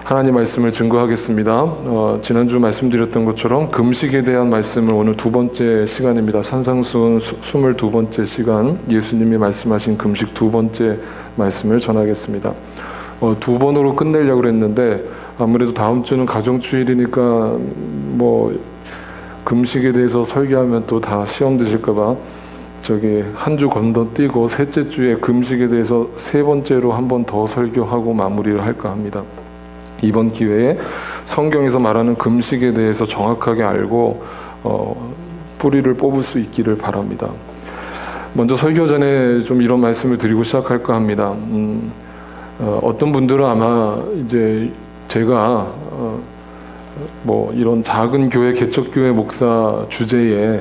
하나님 말씀을 증거하겠습니다. 지난주 말씀드렸던 것처럼 금식에 대한 말씀을 오늘 두 번째 시간입니다. 산상수훈 22번째 시간, 예수님이 말씀하신 금식 두 번째 말씀을 전하겠습니다. 두 번으로 끝내려고 그랬는데 아무래도 다음 주는 가정주일이니까 금식에 대해서 설교하면 또 다 시험 드실까봐 한 주 건너뛰고 셋째 주에 금식에 대해서 세 번째로 한 번 더 설교하고 마무리를 할까 합니다. 이번 기회에 성경에서 말하는 금식에 대해서 정확하게 알고 뿌리를 뽑을 수 있기를 바랍니다. 먼저 설교 전에 좀 이런 말씀을 드리고 시작할까 합니다. 어떤 분들은 아마 이제 제가 이런 작은 교회, 개척교회 목사 주제에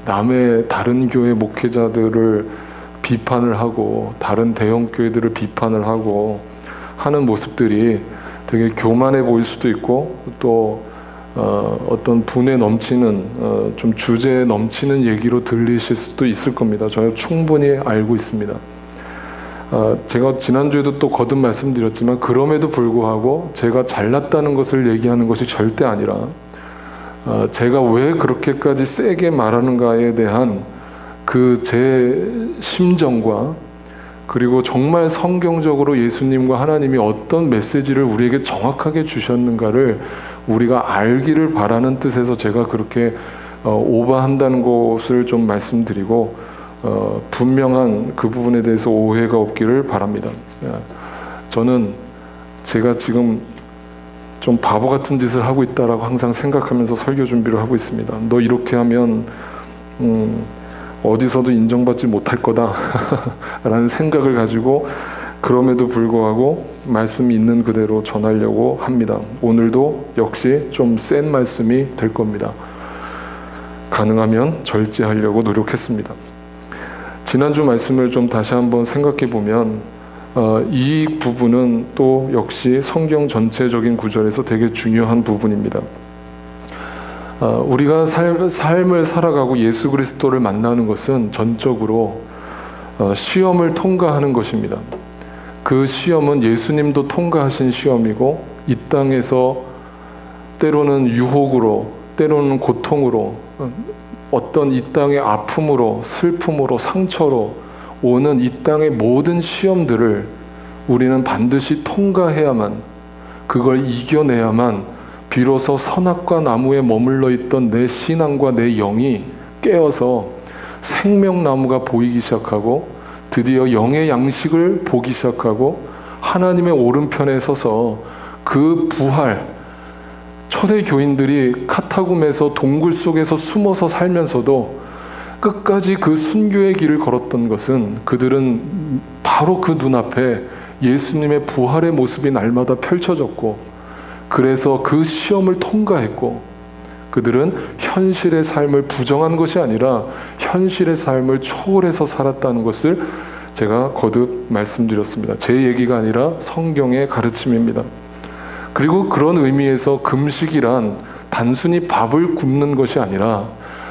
남의 다른 교회 목회자들을 비판을 하고 다른 대형 교회들을 비판을 하고 하는 모습들이 되게 교만해 보일 수도 있고 또 어떤 분에 넘치는 좀 주제에 넘치는 얘기로 들리실 수도 있을 겁니다. 저는 충분히 알고 있습니다. 제가 지난주에도 또 거듭 말씀드렸지만 그럼에도 불구하고 제가 잘났다는 것을 얘기하는 것이 절대 아니라 제가 왜 그렇게까지 세게 말하는가에 대한 그 제 심정과 그리고 정말 성경적으로 예수님과 하나님이 어떤 메시지를 우리에게 정확하게 주셨는가를 우리가 알기를 바라는 뜻에서 제가 그렇게 오버한다는 것을 좀 말씀드리고 분명한 그 부분에 대해서 오해가 없기를 바랍니다. 저는 제가 지금 좀 바보 같은 짓을 하고 있다라고 항상 생각하면서 설교 준비를 하고 있습니다. 너 이렇게 하면 어디서도 인정받지 못할 거다 라는 생각을 가지고 그럼에도 불구하고 말씀이 있는 그대로 전하려고 합니다. 오늘도 역시 좀 센 말씀이 될 겁니다. 가능하면 절제하려고 노력했습니다. 지난주 말씀을 좀 다시 한번 생각해 보면 이 부분은 또 역시 성경 전체적인 구절에서 되게 중요한 부분입니다. 우리가 삶을 살아가고 예수 그리스도를 만나는 것은 전적으로 시험을 통과하는 것입니다. 그 시험은 예수님도 통과하신 시험이고 이 땅에서 때로는 유혹으로 때로는 고통으로 어떤 이 땅의 아픔으로 슬픔으로 상처로 오는 이 땅의 모든 시험들을 우리는 반드시 통과해야만 그걸 이겨내야만 비로소 선악과 나무에 머물러 있던 내 신앙과 내 영이 깨어서 생명나무가 보이기 시작하고 드디어 영의 양식을 보기 시작하고 하나님의 오른편에 서서 그 부활 초대 교인들이 카타굼에서 동굴 속에서 숨어서 살면서도 끝까지 그 순교의 길을 걸었던 것은 그들은 바로 그 눈앞에 예수님의 부활의 모습이 날마다 펼쳐졌고 그래서 그 시험을 통과했고 그들은 현실의 삶을 부정한 것이 아니라 현실의 삶을 초월해서 살았다는 것을 제가 거듭 말씀드렸습니다. 제 얘기가 아니라 성경의 가르침입니다. 그리고 그런 의미에서 금식이란 단순히 밥을 굶는 것이 아니라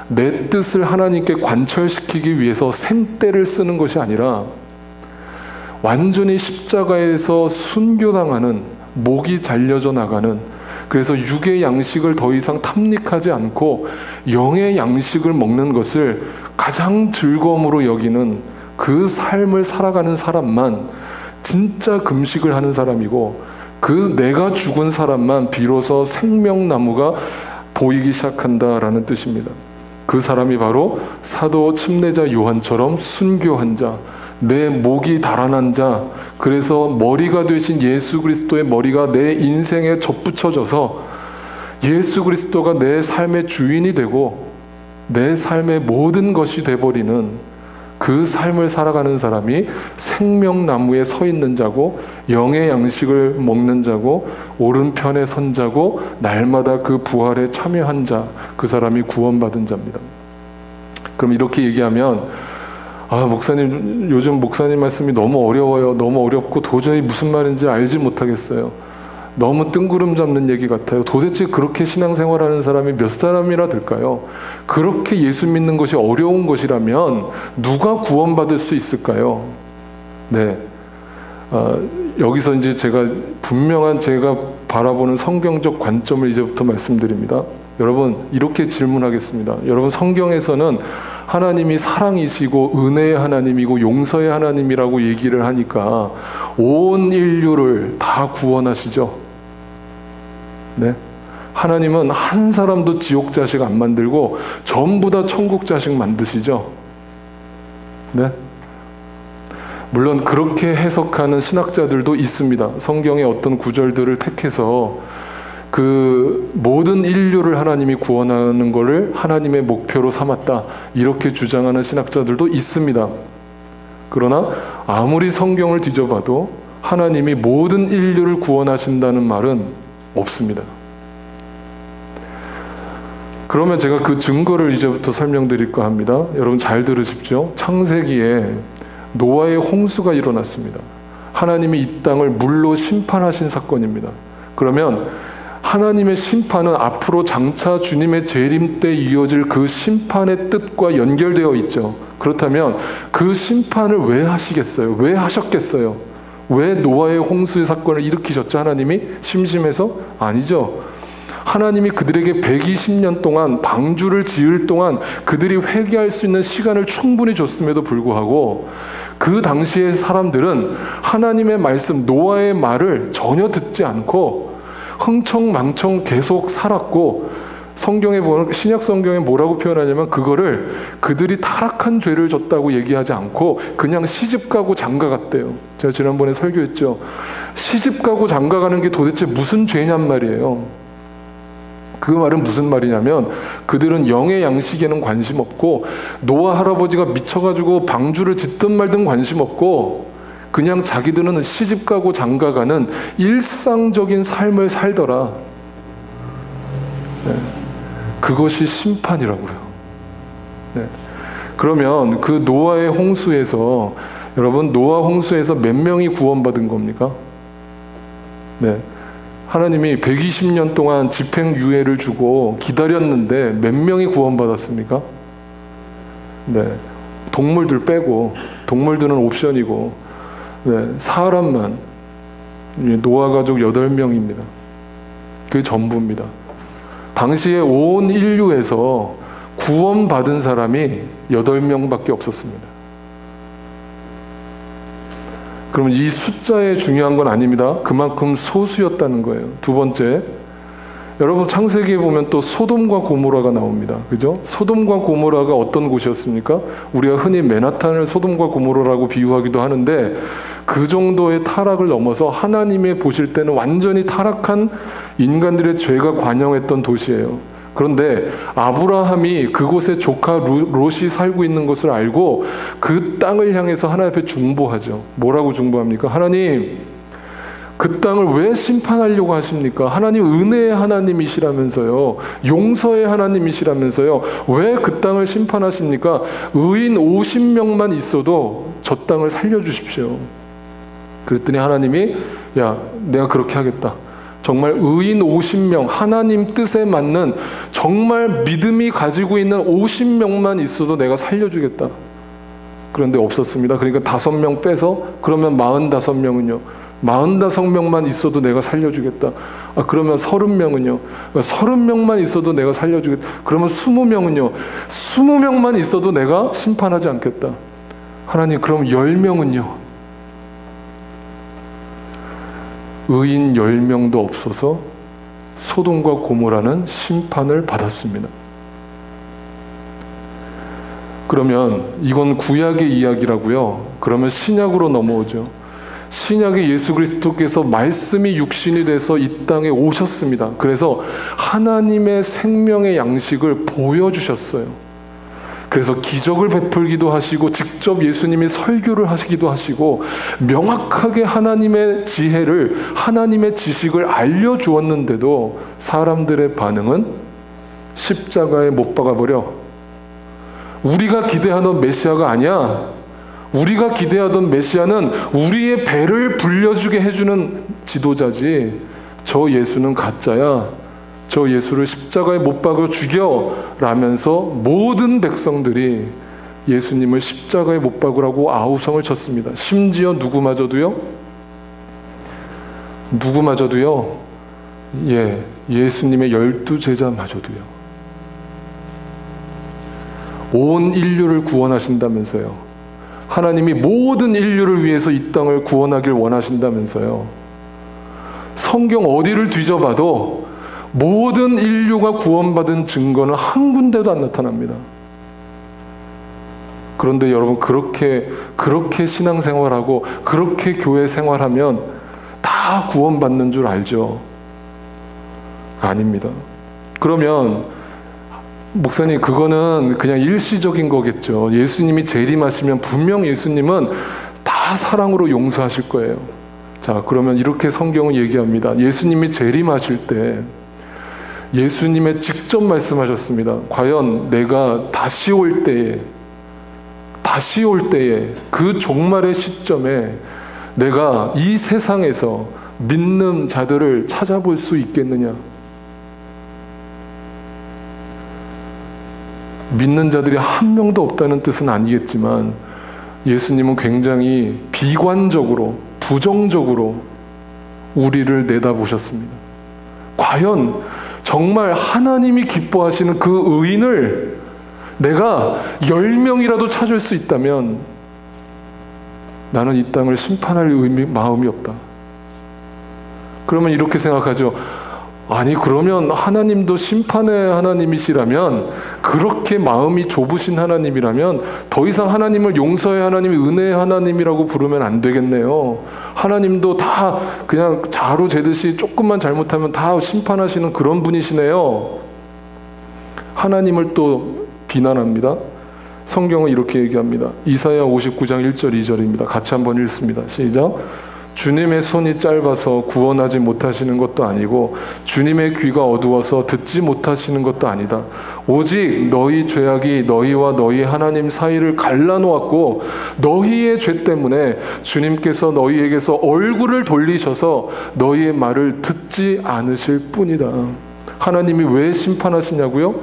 내 뜻을 하나님께 관철시키기 위해서 생떼를 쓰는 것이 아니라 완전히 십자가에서 순교당하는 목이 잘려져 나가는 그래서 육의 양식을 더 이상 탐닉하지 않고 영의 양식을 먹는 것을 가장 즐거움으로 여기는 그 삶을 살아가는 사람만 진짜 금식을 하는 사람이고 그 내가 죽은 사람만 비로소 생명나무가 보이기 시작한다라는 뜻입니다. 그 사람이 바로 사도 침례자 요한처럼 순교한 자, 내 목이 달아난 자, 그래서 머리가 되신 예수 그리스도의 머리가 내 인생에 접붙여져서 예수 그리스도가 내 삶의 주인이 되고 내 삶의 모든 것이 돼버리는 그 삶을 살아가는 사람이 생명나무에 서 있는 자고 영의 양식을 먹는 자고 오른편에 선 자고 날마다 그 부활에 참여한 자, 그 사람이 구원받은 자입니다. 그럼 이렇게 얘기하면 목사님 요즘 목사님 말씀이 너무 어려워요. 너무 어렵고 도저히 무슨 말인지 알지 못하겠어요. 너무 뜬구름 잡는 얘기 같아요. 도대체 그렇게 신앙생활하는 사람이 몇 사람이나 될까요? 그렇게 예수 믿는 것이 어려운 것이라면 누가 구원받을 수 있을까요? 네, 여기서 이제 제가 분명한 제가 바라보는 성경적 관점을 이제부터 말씀드립니다. 여러분, 이렇게 질문하겠습니다. 여러분, 성경에서는 하나님이 사랑이시고 은혜의 하나님이고 용서의 하나님이라고 얘기를 하니까 온 인류를 다 구원하시죠? 네? 하나님은 한 사람도 지옥 자식 안 만들고 전부 다 천국 자식 만드시죠? 네? 물론 그렇게 해석하는 신학자들도 있습니다. 성경의 어떤 구절들을 택해서 그 모든 인류를 하나님이 구원하는 것을 하나님의 목표로 삼았다, 이렇게 주장하는 신학자들도 있습니다. 그러나 아무리 성경을 뒤져봐도 하나님이 모든 인류를 구원하신다는 말은 없습니다. 그러면 제가 그 증거를 이제부터 설명드릴까 합니다. 여러분 잘 들으십시오. 창세기에 노아의 홍수가 일어났습니다. 하나님이 이 땅을 물로 심판하신 사건입니다. 그러면 하나님의 심판은 앞으로 장차 주님의 재림 때 이어질 그 심판의 뜻과 연결되어 있죠. 그렇다면 그 심판을 왜 하시겠어요? 왜 하셨겠어요? 왜 노아의 홍수의 사건을 일으키셨죠? 하나님이 심심해서? 아니죠. 하나님이 그들에게 120년 동안 방주를 지을 동안 그들이 회개할 수 있는 시간을 충분히 줬음에도 불구하고 그 당시의 사람들은 하나님의 말씀, 노아의 말을 전혀 듣지 않고 흥청망청 계속 살았고, 성경에 보면, 신약 성경에 뭐라고 표현하냐면 그거를 그들이 타락한 죄를 졌다고 얘기하지 않고 그냥 시집가고 장가갔대요. 제가 지난번에 설교했죠. 시집가고 장가가는 게 도대체 무슨 죄냔 말이에요. 그 말은 무슨 말이냐면 그들은 영의 양식에는 관심 없고 노아 할아버지가 미쳐가지고 방주를 짓든 말든 관심 없고 그냥 자기들은 시집가고 장가가는 일상적인 삶을 살더라. 네. 그것이 심판이라고요. 네. 그러면 그 노아의 홍수에서, 여러분, 노아 홍수에서 몇 명이 구원받은 겁니까? 네. 하나님이 120년 동안 집행유예를 주고 기다렸는데 몇 명이 구원받았습니까? 네. 동물들 빼고, 동물들은 옵션이고, 네. 사람만, 노아 가족 8명입니다. 그게 전부입니다. 당시에 온 인류에서 구원받은 사람이 8명밖에 없었습니다. 그럼 이 숫자에 중요한 건 아닙니다. 그만큼 소수였다는 거예요. 두 번째, 여러분 창세기에 보면 또 소돔과 고모라가 나옵니다. 그죠? 소돔과 고모라가 어떤 곳이었습니까? 우리가 흔히 맨하탄을 소돔과 고모라라고 비유하기도 하는데 그 정도의 타락을 넘어서 하나님이 보실 때는 완전히 타락한 인간들의 죄가 관영했던 도시예요. 그런데 아브라함이 그곳에 조카 롯이 살고 있는 것을 알고 그 땅을 향해서 하나님 앞에 중보하죠. 뭐라고 중보합니까? 하나님, 그 땅을 왜 심판하려고 하십니까? 하나님 은혜의 하나님이시라면서요. 용서의 하나님이시라면서요. 왜 그 땅을 심판하십니까? 의인 50명만 있어도 저 땅을 살려주십시오. 그랬더니 하나님이, 야, 내가 그렇게 하겠다. 정말 의인 50명, 하나님 뜻에 맞는 정말 믿음이 가지고 있는 50명만 있어도 내가 살려주겠다. 그런데 없었습니다. 그러니까 5명 빼서 그러면 45명은요. 45명만 있어도 내가 살려주겠다. 그러면 30명은요. 30명만 있어도 내가 살려주겠다. 그러면 20명은요. 20명만 있어도 내가 심판하지 않겠다. 하나님, 그럼 10명은요. 의인 10명도 없어서 소돔과 고모라는 심판을 받았습니다. 그러면 이건 구약의 이야기라고요. 그러면 신약으로 넘어오죠. 신약의 예수 그리스도께서 말씀이 육신이 돼서 이 땅에 오셨습니다. 그래서 하나님의 생명의 양식을 보여주셨어요. 그래서 기적을 베풀기도 하시고 직접 예수님이 설교를 하시기도 하시고 명확하게 하나님의 지혜를, 하나님의 지식을 알려주었는데도 사람들의 반응은 십자가에 못 박아버려. 우리가 기대하던 메시아가 아니야. 우리가 기대하던 메시아는 우리의 배를 불려주게 해주는 지도자지, 저 예수는 가짜야. 저 예수를 십자가에 못 박아 죽여 라면서 모든 백성들이 예수님을 십자가에 못 박으라고 아우성을 쳤습니다. 심지어 누구마저도요? 누구마저도요. 예수님의 12제자마저도요. 온 인류를 구원하신다면서요. 하나님이 모든 인류를 위해서 이 땅을 구원하길 원하신다면서요. 성경 어디를 뒤져봐도 모든 인류가 구원받은 증거는 한 군데도 안 나타납니다. 그런데 여러분, 그렇게 신앙생활하고 그렇게 교회 생활하면 다 구원받는 줄 알죠? 아닙니다. 그러면 목사님, 그거는 그냥 일시적인 거겠죠. 예수님이 재림하시면 분명 예수님은 다 사랑으로 용서하실 거예요. 자, 그러면 이렇게 성경은 얘기합니다. 예수님이 재림하실 때 예수님의 직접 말씀하셨습니다. 과연 내가 다시 올 때에 그 종말의 시점에 내가 이 세상에서 믿는 자들을 찾아볼 수 있겠느냐? 믿는 자들이 한 명도 없다는 뜻은 아니겠지만 예수님은 굉장히 비관적으로, 부정적으로 우리를 내다보셨습니다. 과연 정말 하나님이 기뻐하시는 그 의인을 내가 10명이라도 찾을 수 있다면 나는 이 땅을 심판할 마음이 없다. 그러면 이렇게 생각하죠. 아니, 그러면 하나님도 심판의 하나님이시라면, 그렇게 마음이 좁으신 하나님이라면 더 이상 하나님을 용서의 하나님이 은혜의 하나님이라고 부르면 안 되겠네요. 하나님도 다 그냥 자루 재듯이 조금만 잘못하면 다 심판하시는 그런 분이시네요. 하나님을 또 비난합니다. 성경은 이렇게 얘기합니다. 이사야 59장 1절 2절입니다. 같이 한번 읽습니다. 시작. 주님의 손이 짧아서 구원하지 못하시는 것도 아니고 주님의 귀가 어두워서 듣지 못하시는 것도 아니다. 오직 너희 죄악이 너희와 너희 하나님 사이를 갈라놓았고 너희의 죄 때문에 주님께서 너희에게서 얼굴을 돌리셔서 너희의 말을 듣지 않으실 뿐이다. 하나님이 왜 심판하시냐고요?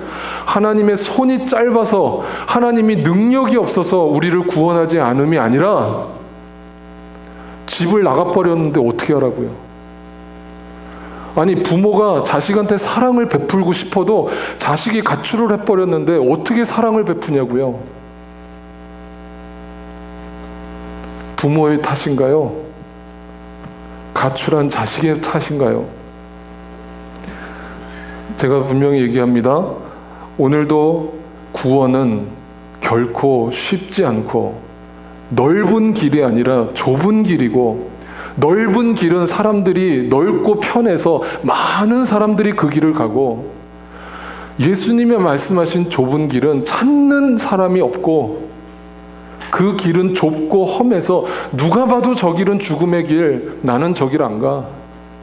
하나님의 손이 짧아서, 하나님이 능력이 없어서 우리를 구원하지 않음이 아니라 집을 나가버렸는데 어떻게 하라고요? 아니, 부모가 자식한테 사랑을 베풀고 싶어도 자식이 가출을 해버렸는데 어떻게 사랑을 베푸냐고요? 부모의 탓인가요? 가출한 자식의 탓인가요? 제가 분명히 얘기합니다. 오늘도 구원은 결코 쉽지 않고 넓은 길이 아니라 좁은 길이고, 넓은 길은 사람들이 넓고 편해서 많은 사람들이 그 길을 가고, 예수님의 말씀하신 좁은 길은 찾는 사람이 없고, 그 길은 좁고 험해서 누가 봐도 저 길은 죽음의 길, 나는 저 길 안 가.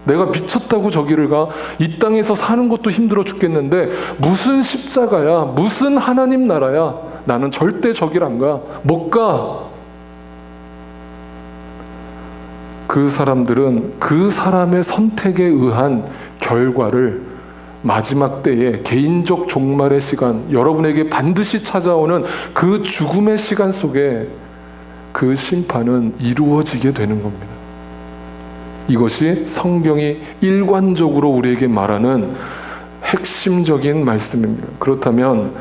내가 미쳤다고 저 길을 가. 이 땅에서 사는 것도 힘들어 죽겠는데 무슨 십자가야, 무슨 하나님 나라야. 나는 절대 저 길 안 가. 못 가. 그 사람들은 그 사람의 선택에 의한 결과를 마지막 때에 개인적 종말의 시간, 여러분에게 반드시 찾아오는 그 죽음의 시간 속에 그 심판은 이루어지게 되는 겁니다. 이것이 성경이 일관적으로 우리에게 말하는 핵심적인 말씀입니다. 그렇다면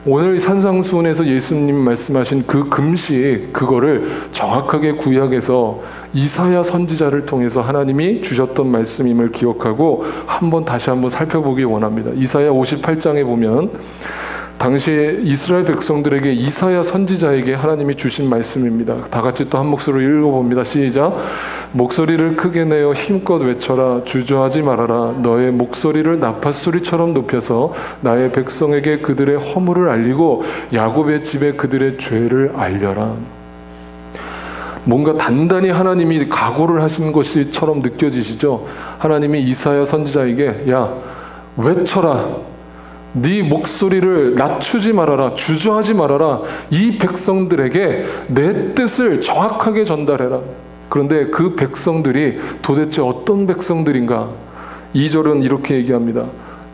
오늘 산상수훈에서 예수님 말씀하신 그 금식, 그거를 정확하게 구약에서 이사야 선지자를 통해서 하나님이 주셨던 말씀임을 기억하고 다시 한번 살펴보기 원합니다. 이사야 58장에 보면 당시 이스라엘 백성들에게 이사야 선지자에게 하나님이 주신 말씀입니다. 다 같이 또 한 목소리로 읽어봅니다. 시작. 목소리를 크게 내어 힘껏 외쳐라. 주저하지 말아라. 너의 목소리를 나팔소리처럼 높여서 나의 백성에게 그들의 허물을 알리고 야곱의 집에 그들의 죄를 알려라. 뭔가 단단히 하나님이 각오를 하신 것처럼 느껴지시죠? 하나님이 이사야 선지자에게 야, 외쳐라. 네 목소리를 낮추지 말아라. 주저하지 말아라. 이 백성들에게 내 뜻을 정확하게 전달해라. 그런데 그 백성들이 도대체 어떤 백성들인가? 2절은 이렇게 얘기합니다.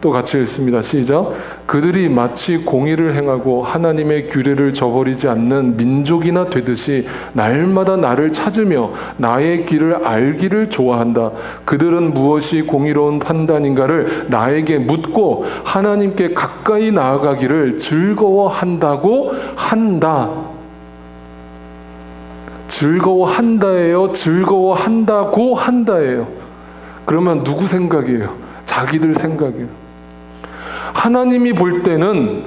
또 같이 읽습니다. 시작. 그들이 마치 공의를 행하고 하나님의 규례를 저버리지 않는 민족이나 되듯이 날마다 나를 찾으며 나의 길을 알기를 좋아한다. 그들은 무엇이 공의로운 판단인가를 나에게 묻고 하나님께 가까이 나아가기를 즐거워한다고 한다. 즐거워한다예요? 즐거워한다고 한다예요? 그러면 누구 생각이에요? 자기들 생각이에요. 하나님이 볼 때는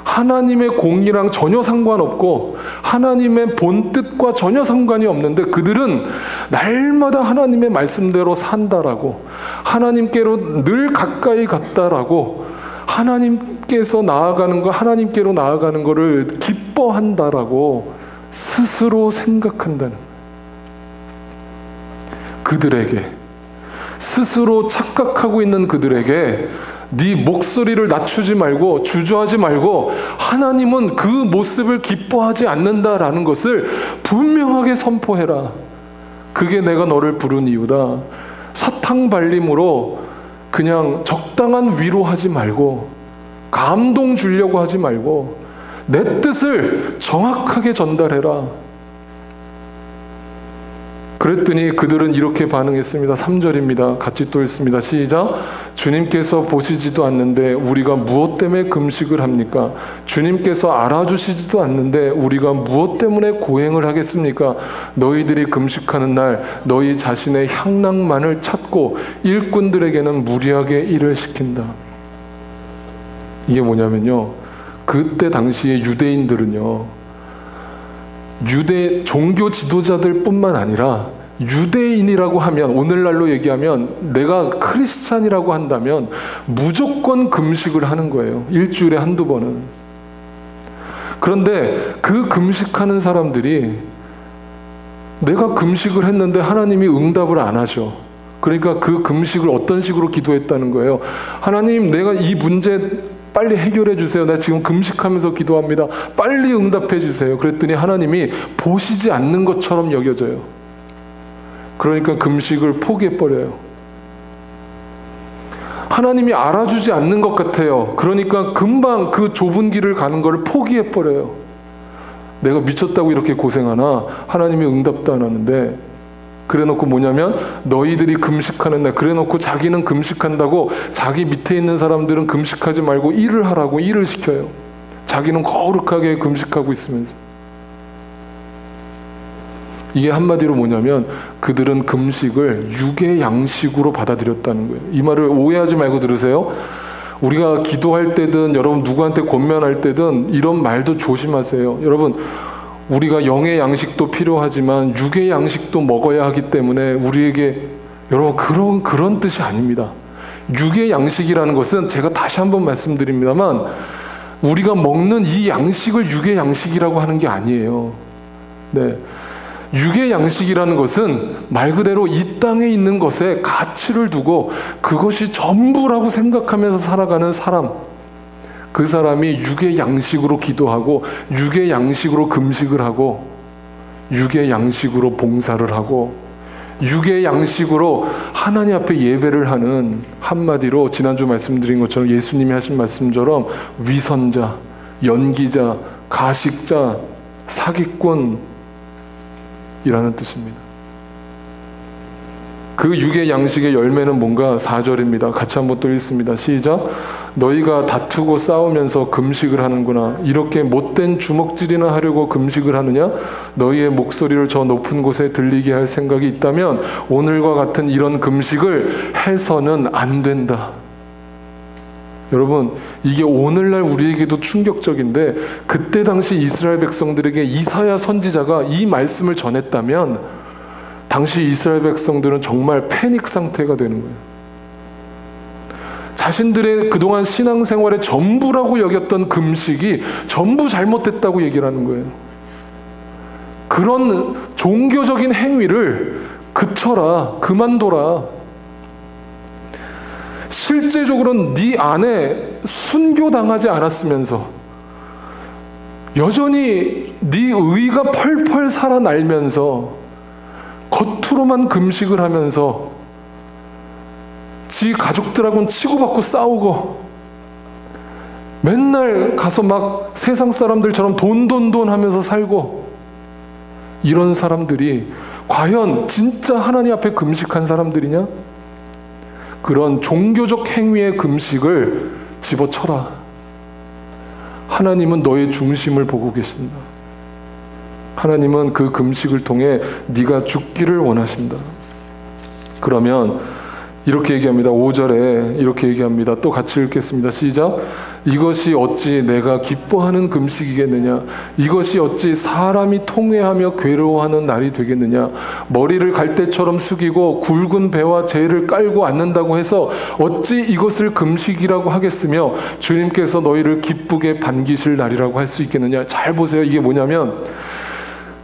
하나님의 공의랑 전혀 상관없고 하나님의 본 뜻과 전혀 상관이 없는데 그들은 날마다 하나님의 말씀대로 산다라고, 하나님께로 늘 가까이 갔다라고, 하나님께서 나아가는 거, 하나님께로 나아가는 거를 기뻐한다라고 스스로 생각한다는 거예요. 그들에게, 스스로 착각하고 있는 그들에게 네 목소리를 낮추지 말고 주저하지 말고 하나님은 그 모습을 기뻐하지 않는다라는 것을 분명하게 선포해라. 그게 내가 너를 부른 이유다. 사탕발림으로 그냥 적당한 위로하지 말고 감동 주려고 하지 말고 내 뜻을 정확하게 전달해라. 그랬더니 그들은 이렇게 반응했습니다. 3절입니다. 같이 또 읽습니다. 시작. 주님께서 보시지도 않는데 우리가 무엇 때문에 금식을 합니까? 주님께서 알아주시지도 않는데 우리가 무엇 때문에 고행을 하겠습니까? 너희들이 금식하는 날 너희 자신의 향락만을 찾고 일꾼들에게는 무리하게 일을 시킨다. 이게 뭐냐면요, 그때 당시에 유대인들은요, 유대 종교 지도자들 뿐만 아니라 유대인이라고 하면, 오늘날로 얘기하면 내가 크리스찬이라고 한다면 무조건 금식을 하는 거예요. 일주일에 한두 번은. 그런데 그 금식하는 사람들이 내가 금식을 했는데 하나님이 응답을 안 하셔. 그러니까 그 금식을 어떤 식으로 기도했다는 거예요. 하나님, 내가 이 문제 빨리 해결해 주세요. 나 지금 금식하면서 기도합니다. 빨리 응답해 주세요. 그랬더니 하나님이 보시지 않는 것처럼 여겨져요. 그러니까 금식을 포기해버려요. 하나님이 알아주지 않는 것 같아요. 그러니까 금방 그 좁은 길을 가는 걸 포기해버려요. 내가 미쳤다고 이렇게 고생하나 하나님이 응답도 안 하는데, 그래놓고 뭐냐면 너희들이 금식하는 날, 그래놓고 자기는 금식한다고 자기 밑에 있는 사람들은 금식하지 말고 일을 하라고 일을 시켜요. 자기는 거룩하게 금식하고 있으면서. 이게 한마디로 뭐냐면 그들은 금식을 육의 양식으로 받아들였다는 거예요. 이 말을 오해하지 말고 들으세요. 우리가 기도할 때든 여러분 누구한테 권면할 때든 이런 말도 조심하세요. 여러분, 우리가 영의 양식도 필요하지만 육의 양식도 먹어야 하기 때문에 우리에게, 여러분, 그런 뜻이 아닙니다. 육의 양식이라는 것은 제가 다시 한번 말씀드립니다만 우리가 먹는 이 양식을 육의 양식이라고 하는 게 아니에요. 네. 육의 양식이라는 것은 말 그대로 이 땅에 있는 것에 가치를 두고 그것이 전부라고 생각하면서 살아가는 사람, 그 사람이 육의 양식으로 기도하고 육의 양식으로 금식을 하고 육의 양식으로 봉사를 하고 육의 양식으로 하나님 앞에 예배를 하는, 한마디로 지난주 말씀드린 것처럼 예수님이 하신 말씀처럼 위선자, 연기자, 가식자, 사기꾼 이라는 뜻입니다. 그 육의 양식의 열매는 뭔가? 4절입니다. 같이 한번 또 읽습니다. 시작. 너희가 다투고 싸우면서 금식을 하는구나. 이렇게 못된 주먹질이나 하려고 금식을 하느냐? 너희의 목소리를 저 높은 곳에 들리게 할 생각이 있다면 오늘과 같은 이런 금식을 해서는 안 된다. 여러분, 이게 오늘날 우리에게도 충격적인데 그때 당시 이스라엘 백성들에게 이사야 선지자가 이 말씀을 전했다면 당시 이스라엘 백성들은 정말 패닉 상태가 되는 거예요. 자신들의 그동안 신앙생활의 전부라고 여겼던 금식이 전부 잘못됐다고 얘기를 하는 거예요. 그런 종교적인 행위를 그쳐라, 그만둬라. 실제적으로는 네 안에 순교당하지 않았으면서 여전히 네 의가 펄펄 살아날면서 겉으로만 금식을 하면서 지 가족들하고는 치고받고 싸우고 맨날 가서 막 세상 사람들처럼 돈 하면서 살고, 이런 사람들이 과연 진짜 하나님 앞에 금식한 사람들이냐? 그런 종교적 행위의 금식을 집어쳐라. 하나님은 너의 중심을 보고 계신다. 하나님은 그 금식을 통해 네가 죽기를 원하신다. 그러면 이렇게 얘기합니다. 5절에 이렇게 얘기합니다. 또 같이 읽겠습니다. 시작. 이것이 어찌 내가 기뻐하는 금식이겠느냐? 이것이 어찌 사람이 통회하며 괴로워하는 날이 되겠느냐? 머리를 갈대처럼 숙이고 굵은 배와 재를 깔고 앉는다고 해서 어찌 이것을 금식이라고 하겠으며 주님께서 너희를 기쁘게 반기실 날이라고 할 수 있겠느냐? 잘 보세요. 이게 뭐냐면,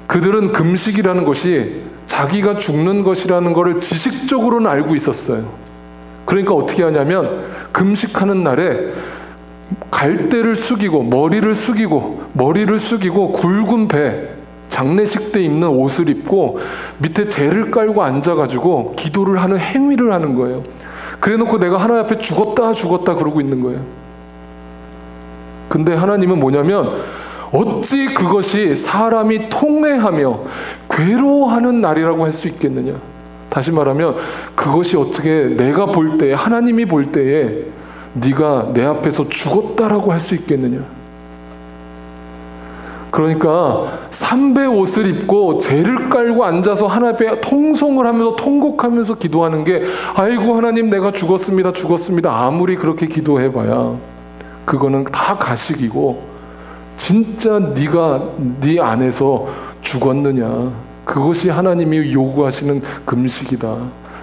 그들은 금식이라는 것이 자기가 죽는 것이라는 것을 지식적으로는 알고 있었어요. 그러니까 어떻게 하냐면, 금식하는 날에 갈대를 숙이고 머리를 숙이고 굵은 배, 장례식 때 입는 옷을 입고 밑에 재를 깔고 앉아가지고 기도를 하는 행위를 하는 거예요. 그래놓고 내가 하나님 앞에 죽었다 그러고 있는 거예요. 근데 하나님은 뭐냐면, 어찌 그것이 사람이 통회하며 괴로워하는 날이라고 할 수 있겠느냐? 다시 말하면 그것이 어떻게 내가 볼 때에, 하나님이 볼 때에 네가 내 앞에서 죽었다라고 할 수 있겠느냐? 그러니까 삼배 옷을 입고 재를 깔고 앉아서 하나님 앞에 통성을 하면서 통곡하면서 기도하는 게, 아이고 하나님 내가 죽었습니다 아무리 그렇게 기도해봐야 그거는 다 가식이고, 진짜 네가 네 안에서 죽었느냐, 그것이 하나님이 요구하시는 금식이다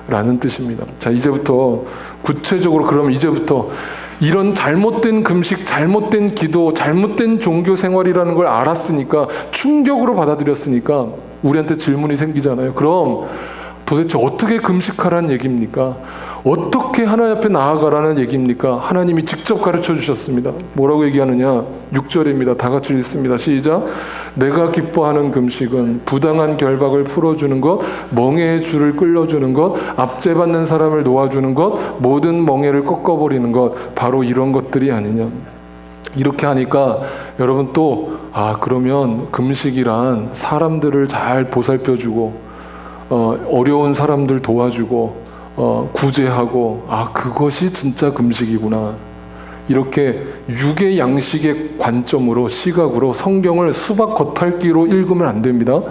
라는 뜻입니다. 자, 이제부터 구체적으로, 그럼 이제부터 이런 잘못된 금식, 잘못된 기도, 잘못된 종교 생활이라는 걸 알았으니까, 충격으로 받아들였으니까 우리한테 질문이 생기잖아요. 그럼 도대체 어떻게 금식하라는 얘기입니까? 어떻게 하나님 앞에 나아가라는 얘기입니까? 하나님이 직접 가르쳐 주셨습니다. 뭐라고 얘기하느냐? 6절입니다. 다 같이 읽습니다. 시작. 내가 기뻐하는 금식은 부당한 결박을 풀어주는 것, 멍에의 줄을 끌어주는 것, 압제받는 사람을 놓아주는 것, 모든 멍에를 꺾어버리는 것, 바로 이런 것들이 아니냐. 이렇게 하니까 여러분 또, 그러면 금식이란 사람들을 잘 보살펴주고 어려운 사람들 도와주고 구제하고, 그것이 진짜 금식이구나, 이렇게 육의 양식의 관점으로, 시각으로 성경을 수박 겉핥기로 읽으면 안 됩니다.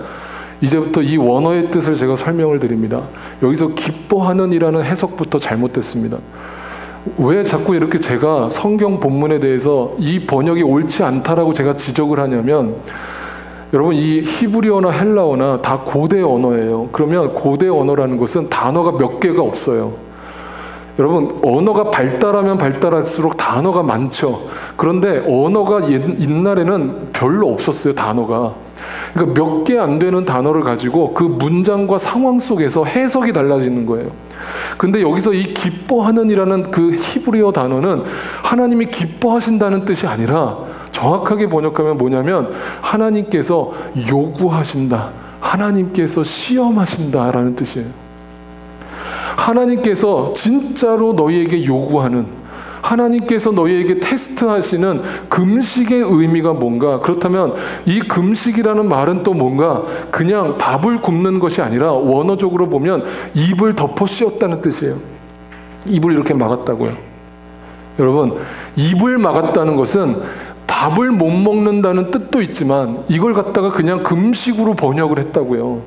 이제부터 이 원어의 뜻을 제가 설명을 드립니다. 여기서 기뻐하는 이라는 해석부터 잘못됐습니다. 왜 자꾸 이렇게 제가 성경 본문에 대해서 이 번역이 옳지 않다라고 제가 지적을 하냐면, 여러분 이 히브리어나 헬라어나 다 고대 언어예요. 그러면 고대 언어라는 것은 단어가 몇 개가 없어요. 여러분 언어가 발달하면 발달할수록 단어가 많죠. 그런데 언어가 옛날에는 별로 없었어요. 단어가. 그러니까 몇 개 안 되는 단어를 가지고 그 문장과 상황 속에서 해석이 달라지는 거예요. 근데 여기서 이 기뻐하는 이라는 그 히브리어 단어는 하나님이 기뻐하신다는 뜻이 아니라, 정확하게 번역하면 뭐냐면 하나님께서 요구하신다, 하나님께서 시험하신다라는 뜻이에요. 하나님께서 진짜로 너희에게 요구하는, 하나님께서 너희에게 테스트하시는 금식의 의미가 뭔가? 그렇다면 이 금식이라는 말은 또 뭔가 그냥 밥을 굶는 것이 아니라 원어적으로 보면 입을 덮어 씌웠다는 뜻이에요. 입을 이렇게 막았다고요. 여러분 입을 막았다는 것은 밥을 못 먹는다는 뜻도 있지만 이걸 갖다가 그냥 금식으로 번역을 했다고요.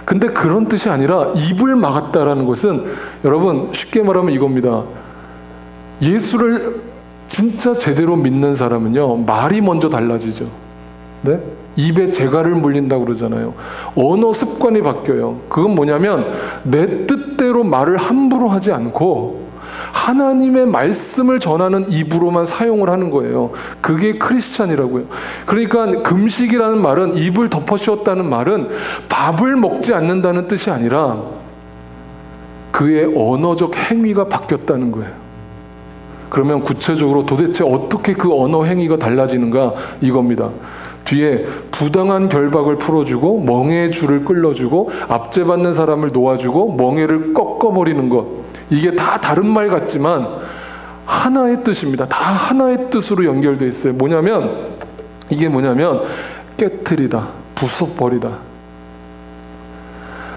근데 그런 뜻이 아니라 입을 막았다라는 것은, 여러분 쉽게 말하면 이겁니다. 예수를 진짜 제대로 믿는 사람은요, 말이 먼저 달라지죠. 네? 입에 재갈을 물린다고 그러잖아요. 언어 습관이 바뀌어요. 그건 뭐냐면 내 뜻대로 말을 함부로 하지 않고 하나님의 말씀을 전하는 입으로만 사용을 하는 거예요. 그게 크리스찬이라고요. 그러니까 금식이라는 말은, 입을 덮어 씌웠다는 말은 밥을 먹지 않는다는 뜻이 아니라 그의 언어적 행위가 바뀌었다는 거예요. 그러면 구체적으로 도대체 어떻게 그 언어 행위가 달라지는가, 이겁니다. 뒤에 부당한 결박을 풀어주고 멍에의 줄을 끌어주고 압제받는 사람을 놓아주고 멍에를 꺾어버리는 것, 이게 다 다른 말 같지만 하나의 뜻입니다. 다 하나의 뜻으로 연결되어 있어요. 이게 뭐냐면 깨트리다, 부숴버리다.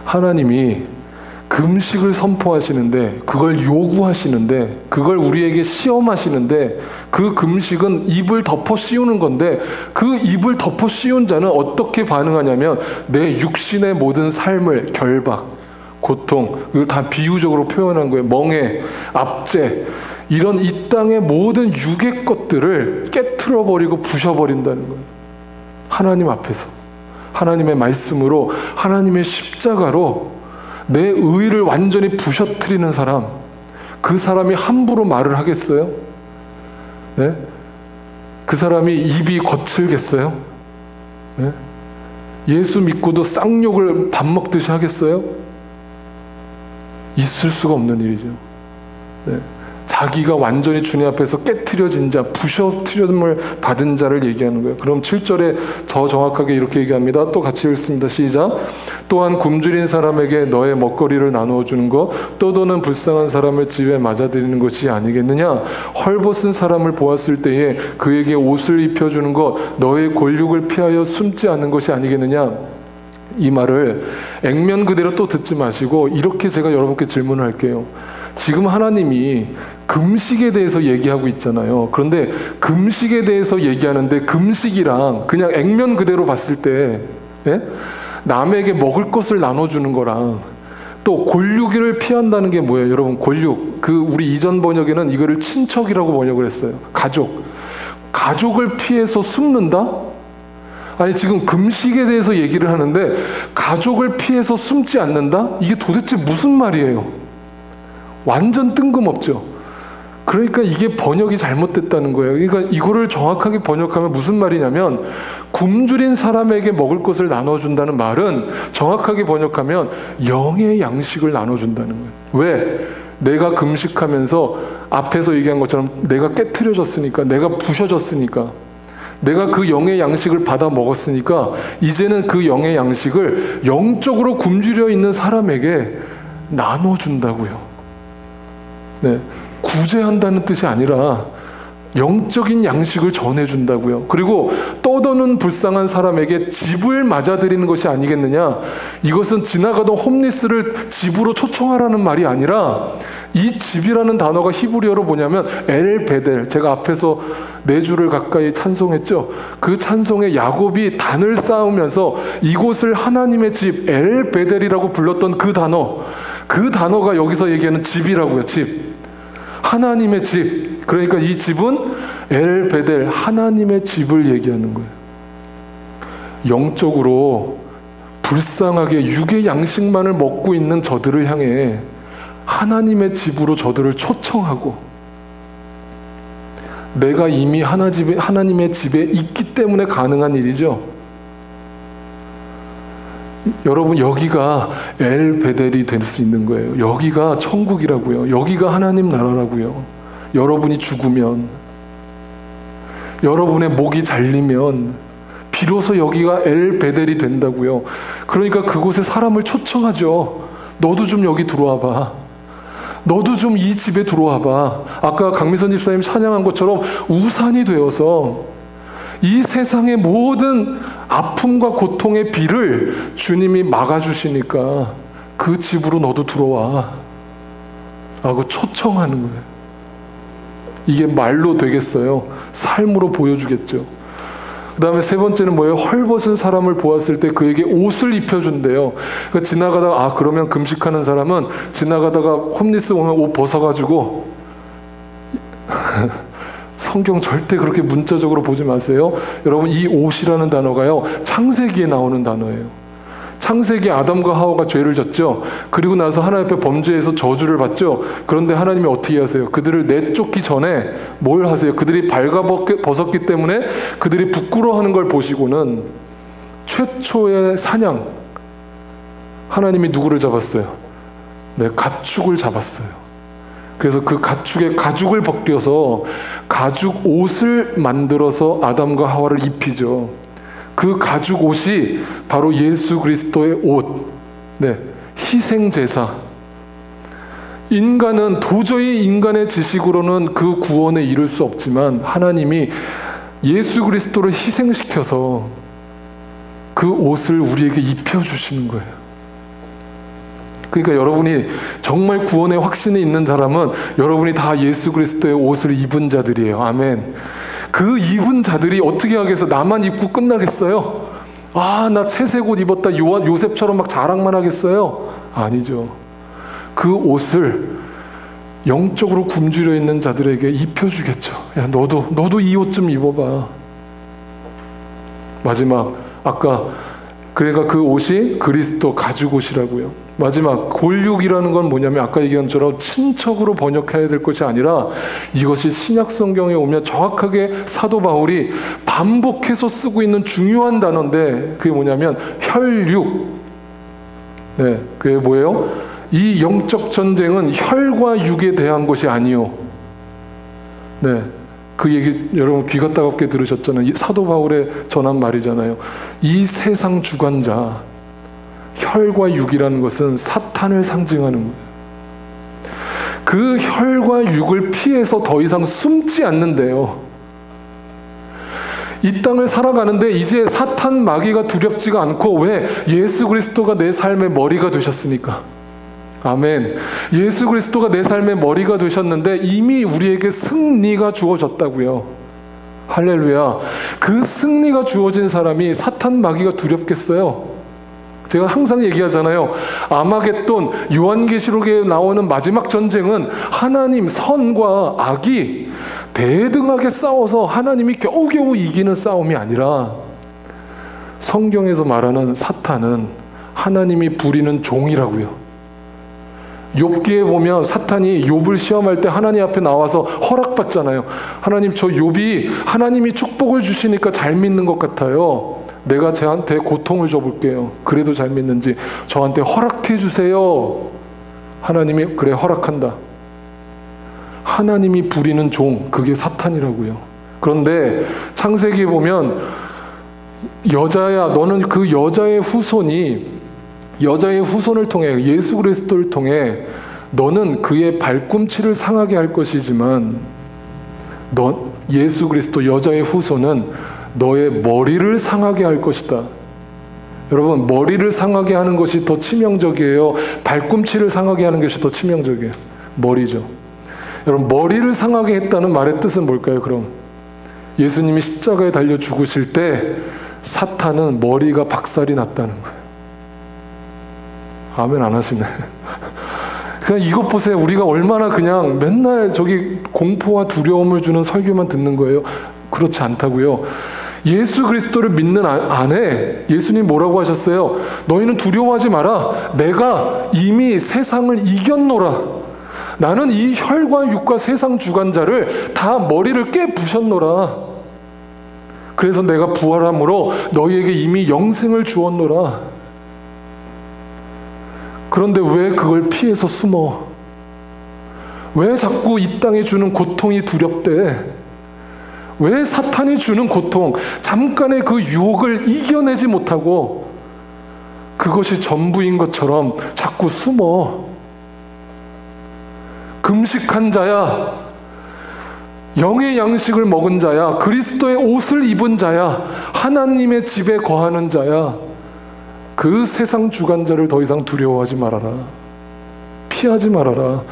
하나님이 금식을 선포하시는데, 그걸 요구하시는데, 그걸 우리에게 시험하시는데, 그 금식은 입을 덮어 씌우는 건데, 그 입을 덮어 씌운 자는 어떻게 반응하냐면 내 육신의 모든 삶을, 결박, 고통, 이걸 다 비유적으로 표현한 거예요. 멍해, 압제, 이런 이 땅의 모든 육의 것들을 깨트려 버리고 부셔버린다는 거예요. 하나님 앞에서, 하나님의 말씀으로, 하나님의 십자가로 내 의를 완전히 부셔뜨리는 사람, 그 사람이 함부로 말을 하겠어요? 네? 그 사람이 입이 거칠겠어요? 네? 예수 믿고도 쌍욕을 밥 먹듯이 하겠어요? 있을 수가 없는 일이죠. 네. 자기가 완전히 주님 앞에서 깨트려진 자, 부셔뜨림을 받은 자를 얘기하는 거예요. 그럼 7절에 더 정확하게 이렇게 얘기합니다. 또 같이 읽습니다. 시작. 또한 굶주린 사람에게 너의 먹거리를 나누어 주는 것, 떠도는 불쌍한 사람을 집에 맞아들이는 것이 아니겠느냐? 헐벗은 사람을 보았을 때에 그에게 옷을 입혀주는 것, 너의 골육을 피하여 숨지 않는 것이 아니겠느냐? 이 말을 액면 그대로 또 듣지 마시고 이렇게 제가 여러분께 질문을 할게요. 지금 하나님이 금식에 대해서 얘기하고 있잖아요. 그런데 금식에 대해서 얘기하는데 금식이랑 그냥 액면 그대로 봤을 때, 예? 남에게 먹을 것을 나눠주는 거랑 또 골육을 피한다는 게 뭐예요? 여러분, 골육, 우리 이전 번역에는 이거를 친척이라고 번역을 했어요. 가족을 피해서 숨는다? 아니, 지금 금식에 대해서 얘기를 하는데 가족을 피해서 숨지 않는다? 이게 도대체 무슨 말이에요? 완전 뜬금없죠. 그러니까 이게 번역이 잘못됐다는 거예요. 그러니까 이거를 정확하게 번역하면 무슨 말이냐면, 굶주린 사람에게 먹을 것을 나눠준다는 말은 정확하게 번역하면 영의 양식을 나눠준다는 거예요. 왜? 내가 금식하면서 앞에서 얘기한 것처럼 내가 깨트려졌으니까, 내가 부셔졌으니까, 내가 그 영의 양식을 받아 먹었으니까 이제는 그 영의 양식을 영적으로 굶주려 있는 사람에게 나눠준다고요. 네, 구제한다는 뜻이 아니라 영적인 양식을 전해준다고요. 그리고 떠도는 불쌍한 사람에게 집을 맞아들이는 것이 아니겠느냐? 이것은 지나가던 홈리스를 집으로 초청하라는 말이 아니라, 이 집이라는 단어가 히브리어로 뭐냐면 엘베델, 제가 앞에서 4주를 가까이 찬송했죠. 그 찬송에 야곱이 단을 쌓으면서 이곳을 하나님의 집, 엘베델이라고 불렀던 그 단어가 여기서 얘기하는 집이라고요. 집, 하나님의 집. 그러니까 이 집은 엘베델, 하나님의 집을 얘기하는 거예요. 영적으로 불쌍하게 육의 양식만을 먹고 있는 저들을 향해 하나님의 집으로 저들을 초청하고, 내가 이미 하나님의 집에 있기 때문에 가능한 일이죠. 여러분, 여기가 엘베델이 될 수 있는 거예요. 여기가 천국이라고요. 여기가 하나님 나라라고요. 여러분이 죽으면, 여러분의 목이 잘리면 비로소 여기가 엘베델이 된다고요. 그러니까 그곳에 사람을 초청하죠. 너도 좀 여기 들어와 봐. 너도 좀 이 집에 들어와 봐. 아까 강미선 집사님 찬양한 것처럼 우산이 되어서 이 세상의 모든 아픔과 고통의 비를 주님이 막아주시니까 그 집으로 너도 들어와 라고 초청하는 거예요. 이게 말로 되겠어요? 삶으로 보여주겠죠. 그 다음에 3번째는 뭐예요? 헐벗은 사람을 보았을 때 그에게 옷을 입혀준대요. 그러니까 지나가다가, 그러면 금식하는 사람은 지나가다가 홈리스 오면 옷 벗어가지고 성경 절대 그렇게 문자적으로 보지 마세요. 여러분, 이 옷이라는 단어가요, 창세기에 나오는 단어예요. 창세기 아담과 하와가 죄를 졌죠. 그리고 나서 하나님 앞에 범죄해서 저주를 받죠. 그런데 하나님이 어떻게 하세요? 그들을 내쫓기 전에 뭘 하세요? 그들이 발가벗었기 때문에 그들이 부끄러워하는 걸 보시고는 최초의 사냥, 하나님이 누구를 잡았어요? 네, 가축을 잡았어요. 그래서 그 가축의 가죽을 벗겨서 가죽 옷을 만들어서 아담과 하와를 입히죠. 그 가죽 옷이 바로 예수 그리스도의 옷, 네, 희생제사. 인간은 도저히 인간의 지식으로는 그 구원에 이를 수 없지만 하나님이 예수 그리스도를 희생시켜서 그 옷을 우리에게 입혀주시는 거예요. 그러니까 여러분이 정말 구원의 확신이 있는 사람은 여러분이 다 예수 그리스도의 옷을 입은 자들이에요. 아멘. 그 입은 자들이 어떻게 하겠어? 나만 입고 끝나겠어요? 아, 나 채색 옷 입었다 요셉처럼 막 자랑만 하겠어요? 아니죠. 그 옷을 영적으로 굶주려 있는 자들에게 입혀주겠죠. 야, 너도 이 옷 좀 입어봐. 마지막, 아까 그러니까 그 옷이 그리스도 가죽옷이라고요. 마지막, 골육이라는 건 뭐냐면 아까 얘기한 것처럼 친척으로 번역해야 될 것이 아니라 이것이 신약 성경에 오면 정확하게 사도 바울이 반복해서 쓰고 있는 중요한 단어인데 그게 뭐냐면 혈육. 네, 그게 뭐예요? 이 영적 전쟁은 혈과 육에 대한 것이 아니요. 네, 그 얘기 여러분 귀가 따갑게 들으셨잖아요. 사도 바울의 전한 말이잖아요. 이 세상 주관자, 혈과 육이라는 것은 사탄을 상징하는 거예요. 그 혈과 육을 피해서 더 이상 숨지 않는데요. 이 땅을 살아가는데 이제 사탄 마귀가 두렵지가 않고, 왜? 예수 그리스도가 내 삶의 머리가 되셨으니까. 아멘. 예수 그리스도가 내 삶의 머리가 되셨는데 이미 우리에게 승리가 주어졌다고요. 할렐루야. 그 승리가 주어진 사람이 사탄 마귀가 두렵겠어요? 제가 항상 얘기하잖아요. 아마겟돈, 요한계시록에 나오는 마지막 전쟁은 하나님 선과 악이 대등하게 싸워서 하나님이 겨우겨우 이기는 싸움이 아니라, 성경에서 말하는 사탄은 하나님이 부리는 종이라고요. 욥기에 보면 사탄이 욥을 시험할 때 하나님 앞에 나와서 허락받잖아요. 하나님, 저 욥이 하나님이 축복을 주시니까 잘 믿는 것 같아요. 내가 쟤한테 고통을 줘볼게요. 그래도 잘 믿는지 저한테 허락해 주세요. 하나님이 그래 허락한다. 하나님이 부리는 종, 그게 사탄이라고요. 그런데 창세기에 보면 여자야, 너는 그 여자의 후손을 통해, 예수 그리스도를 통해 너는 그의 발꿈치를 상하게 할 것이지만 예수 그리스도 여자의 후손은 너의 머리를 상하게 할 것이다. 여러분, 머리를 상하게 하는 것이 더 치명적이에요? 발꿈치를 상하게 하는 것이 더 치명적이에요? 머리죠. 여러분, 머리를 상하게 했다는 말의 뜻은 뭘까요? 그럼 예수님이 십자가에 달려 죽으실 때 사탄은 머리가 박살이 났다는 거예요. 아멘 안 하시네. 그냥 이것 보세요. 우리가 얼마나 그냥 맨날 저기 공포와 두려움을 주는 설교만 듣는 거예요. 그렇지 않다고요. 예수 그리스도를 믿는 안에 예수님 뭐라고 하셨어요? 너희는 두려워하지 마라. 내가 이미 세상을 이겼노라. 나는 이 혈과 육과 세상 주관자를 다 머리를 깨부셨노라. 그래서 내가 부활함으로 너희에게 이미 영생을 주었노라. 그런데 왜 그걸 피해서 숨어? 왜 자꾸 이 땅에 주는 고통이 두렵대? 왜 사탄이 주는 고통, 잠깐의 그 유혹을 이겨내지 못하고 그것이 전부인 것처럼 자꾸 숨어? 금식한 자야, 영의 양식을 먹은 자야, 그리스도의 옷을 입은 자야, 하나님의 집에 거하는 자야, 그 세상 주관자를 더 이상 두려워하지 말아라. 피하지 말아라.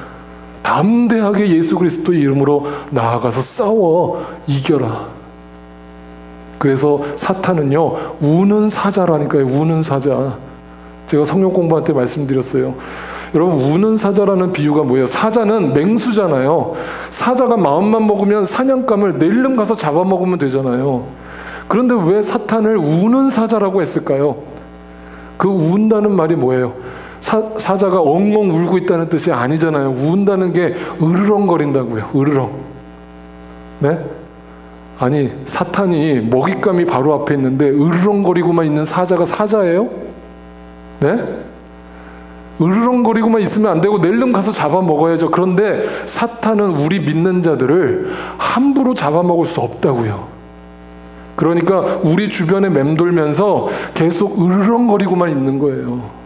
담대하게 예수 그리스도의 이름으로 나아가서 싸워 이겨라. 그래서 사탄은요, 우는 사자라니까요. 우는 사자. 제가 성경 공부할 때 말씀드렸어요. 여러분, 우는 사자라는 비유가 뭐예요? 사자는 맹수잖아요. 사자가 마음만 먹으면 사냥감을 내일름 가서 잡아먹으면 되잖아요. 그런데 왜 사탄을 우는 사자라고 했을까요? 그 운다는 말이 뭐예요? 사자가 엉엉 울고 있다는 뜻이 아니잖아요. 운다는 게 으르렁거린다고요. 으르렁. 네? 아니, 사탄이 먹잇감이 바로 앞에 있는데 으르렁거리고만 있는 사자가 사자예요? 네? 으르렁거리고만 있으면 안 되고 낼름 가서 잡아먹어야죠. 그런데 사탄은 우리 믿는 자들을 함부로 잡아먹을 수 없다고요. 그러니까 우리 주변에 맴돌면서 계속 으르렁거리고만 있는 거예요.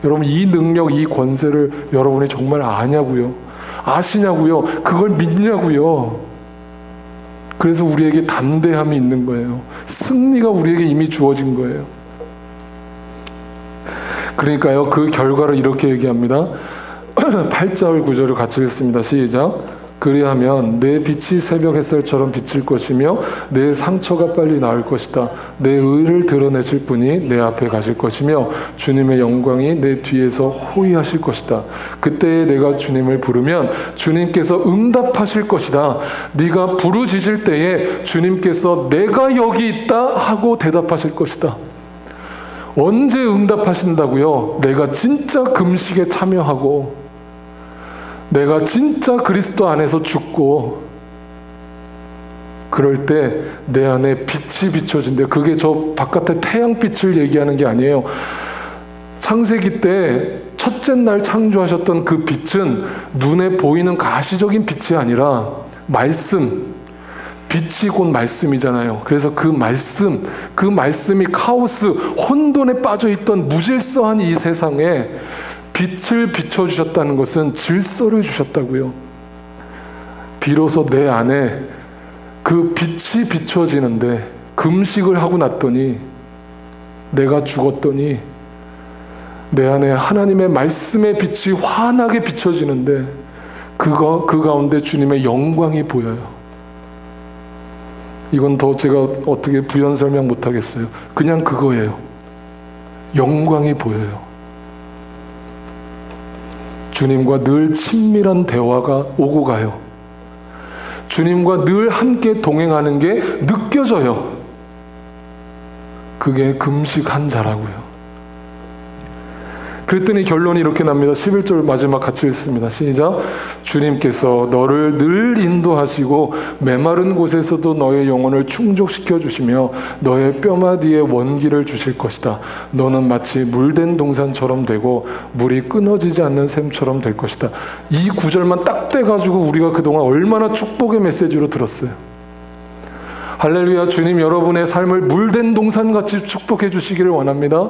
여러분, 이 능력, 이 권세를 여러분이 정말 아냐고요? 아시냐고요? 그걸 믿냐고요? 그래서 우리에게 담대함이 있는 거예요. 승리가 우리에게 이미 주어진 거예요. 그러니까요, 그 결과를 이렇게 얘기합니다. 8절 9절을 같이 읽습니다. 시작. 그리하면 내 빛이 새벽 햇살처럼 비칠 것이며 내 상처가 빨리 나을 것이다. 내 의를 드러내실 분이 내 앞에 가실 것이며 주님의 영광이 내 뒤에서 호위하실 것이다. 그때에 내가 주님을 부르면 주님께서 응답하실 것이다. 네가 부르짖을 때에 주님께서 내가 여기 있다 하고 대답하실 것이다. 언제 응답하신다고요? 내가 진짜 금식에 참여하고 내가 진짜 그리스도 안에서 죽고 그럴 때 내 안에 빛이 비춰진대. 그게 저 바깥에 태양빛을 얘기하는 게 아니에요. 창세기 때 첫째 날 창조하셨던 그 빛은 눈에 보이는 가시적인 빛이 아니라 말씀, 빛이 곧 말씀이잖아요. 그래서 그 말씀이 카오스, 혼돈에 빠져있던 무질서한 이 세상에 빛을 비춰주셨다는 것은 질서를 주셨다고요. 비로소 내 안에 그 빛이 비춰지는데, 금식을 하고 났더니, 내가 죽었더니 내 안에 하나님의 말씀의 빛이 환하게 비춰지는데 그 가운데 주님의 영광이 보여요. 이건 더 제가 어떻게 부연 설명 못하겠어요. 그냥 그거예요. 영광이 보여요. 주님과 늘 친밀한 대화가 오고 가요. 주님과 늘 함께 동행하는 게 느껴져요. 그게 금식한 자라고요. 그랬더니 결론이 이렇게 납니다. 11절 마지막 같이 읽습니다. 시작. 주님께서 너를 늘 인도하시고 메마른 곳에서도 너의 영혼을 충족시켜 주시며 너의 뼈마디에 원기를 주실 것이다. 너는 마치 물된 동산처럼 되고 물이 끊어지지 않는 샘처럼 될 것이다. 이 구절만 딱 떼가지고 우리가 그동안 얼마나 축복의 메시지로 들었어요. 할렐루야. 주님 여러분의 삶을 물된 동산같이 축복해 주시기를 원합니다.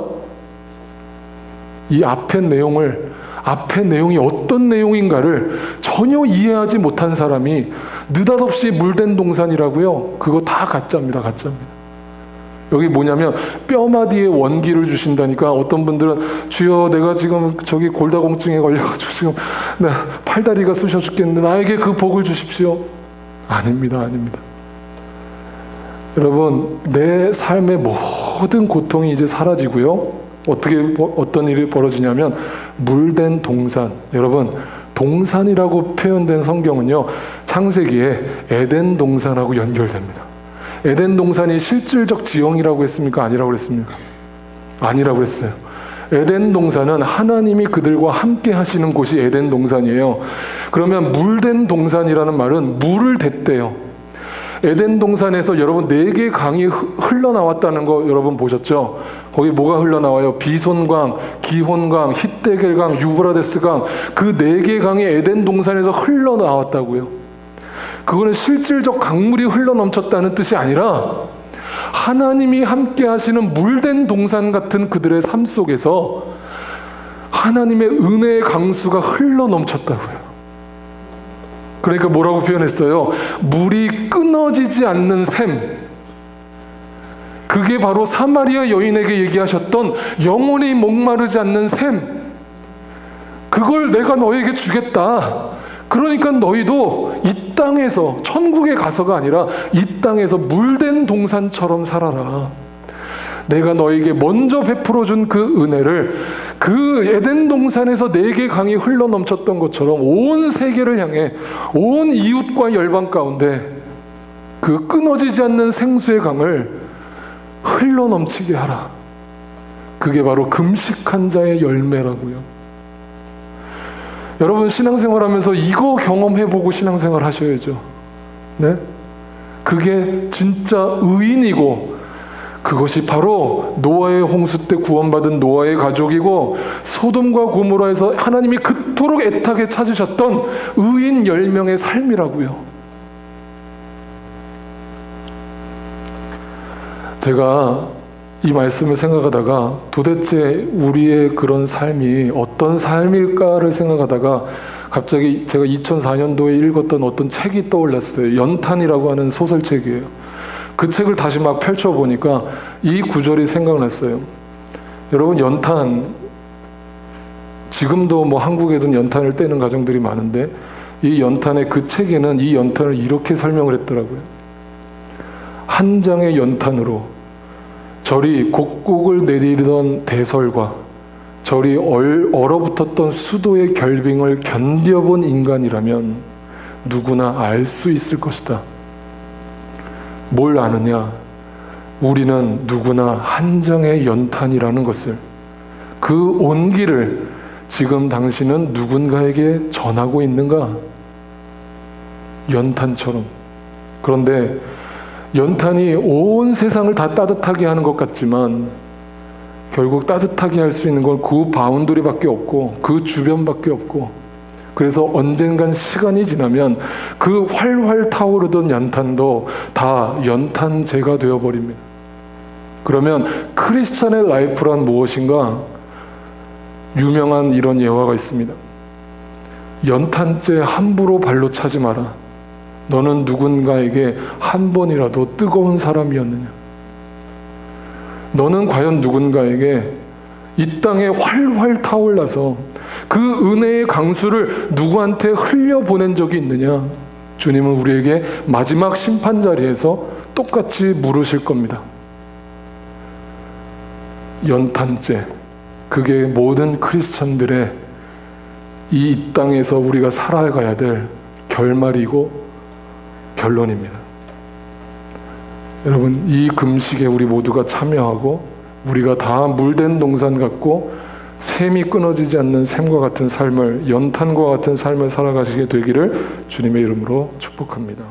이 앞의 내용이 어떤 내용인가를 전혀 이해하지 못한 사람이 느닷없이 물된 동산이라고요. 그거 다 가짜입니다. 가짜입니다. 여기 뭐냐면 뼈마디에 원기를 주신다니까. 어떤 분들은 주여 내가 지금 저기 골다공증에 걸려가지고 지금 팔다리가 쑤셔 죽겠는데 나에게 그 복을 주십시오. 아닙니다. 아닙니다. 여러분, 내 삶의 모든 고통이 이제 사라지고요. 어떤 일이 벌어지냐면 물된 동산. 여러분, 동산이라고 표현된 성경은요, 창세기에 에덴 동산하고 연결됩니다. 에덴 동산이 실질적 지형이라고 했습니까? 아니라고 했습니까? 아니라고 했어요. 에덴 동산은 하나님이 그들과 함께 하시는 곳이 에덴 동산이에요. 그러면 물된 동산이라는 말은 물을 댔대요. 에덴 동산에서 여러분 4개의 강이 흘러나왔다는 거 여러분 보셨죠? 거기 뭐가 흘러나와요? 비손강, 기혼강, hitdegel강, 유브라데스강, 그 4개의 강이 에덴 동산에서 흘러나왔다고요. 그거는 실질적 강물이 흘러넘쳤다는 뜻이 아니라 하나님이 함께 하시는 물된 동산 같은 그들의 삶 속에서 하나님의 은혜의 강수가 흘러넘쳤다고요. 그러니까 뭐라고 표현했어요? 물이 끊어지지 않는 샘. 그게 바로 사마리아 여인에게 얘기하셨던 영원히 목마르지 않는 샘. 그걸 내가 너에게 주겠다. 그러니까 너희도 이 땅에서, 천국에 가서가 아니라 이 땅에서 물된 동산처럼 살아라. 내가 너에게 먼저 베풀어준 그 은혜를 그 에덴 동산에서 4개 강이 흘러넘쳤던 것처럼 온 세계를 향해 온 이웃과 열방 가운데 그 끊어지지 않는 생수의 강을 흘러넘치게 하라. 그게 바로 금식한 자의 열매라고요. 여러분, 신앙생활하면서 이거 경험해보고 신앙생활 하셔야죠. 네? 그게 진짜 의인이고 그것이 바로 노아의 홍수 때 구원받은 노아의 가족이고 소돔과 고모라에서 하나님이 그토록 애타게 찾으셨던 의인 10명의 삶이라고요. 제가 이 말씀을 생각하다가 도대체 우리의 그런 삶이 어떤 삶일까를 생각하다가 갑자기 제가 2004년도에 읽었던 어떤 책이 떠올랐어요. 연탄이라고 하는 소설책이에요. 그 책을 다시 막 펼쳐보니까 이 구절이 생각났어요. 여러분, 연탄, 지금도 뭐 한국에도 연탄을 떼는 가정들이 많은데 이 연탄의 그 책에는 이 연탄을 이렇게 설명을 했더라고요. 한 장의 연탄으로 저리 곡곡을 내리던 대설과 저리 얼어붙었던 수도의 결빙을 견뎌본 인간이라면 누구나 알 수 있을 것이다. 뭘 아느냐? 우리는 누구나 한 장의 연탄이라는 것을, 그 온기를 지금 당신은 누군가에게 전하고 있는가? 연탄처럼. 그런데 연탄이 온 세상을 다 따뜻하게 하는 것 같지만 결국 따뜻하게 할 수 있는 건 그 바운더리밖에 없고 그 주변밖에 없고, 그래서 언젠간 시간이 지나면 그 활활 타오르던 연탄도 다 연탄재가 되어버립니다. 그러면 크리스찬의 라이프란 무엇인가? 유명한 이런 예화가 있습니다. 연탄재 함부로 발로 차지 마라. 너는 누군가에게 한 번이라도 뜨거운 사람이었느냐? 너는 과연 누군가에게 이 땅에 활활 타올라서 그 은혜의 강수를 누구한테 흘려보낸 적이 있느냐? 주님은 우리에게 마지막 심판 자리에서 똑같이 물으실 겁니다. 연탄재, 그게 모든 크리스찬들의 이 땅에서 우리가 살아가야 될 결말이고 결론입니다. 여러분, 이 금식에 우리 모두가 참여하고 우리가 다 물된 동산 같고 샘이 끊어지지 않는 샘과 같은 삶을, 연탄과 같은 삶을 살아가시게 되기를 주님의 이름으로 축복합니다.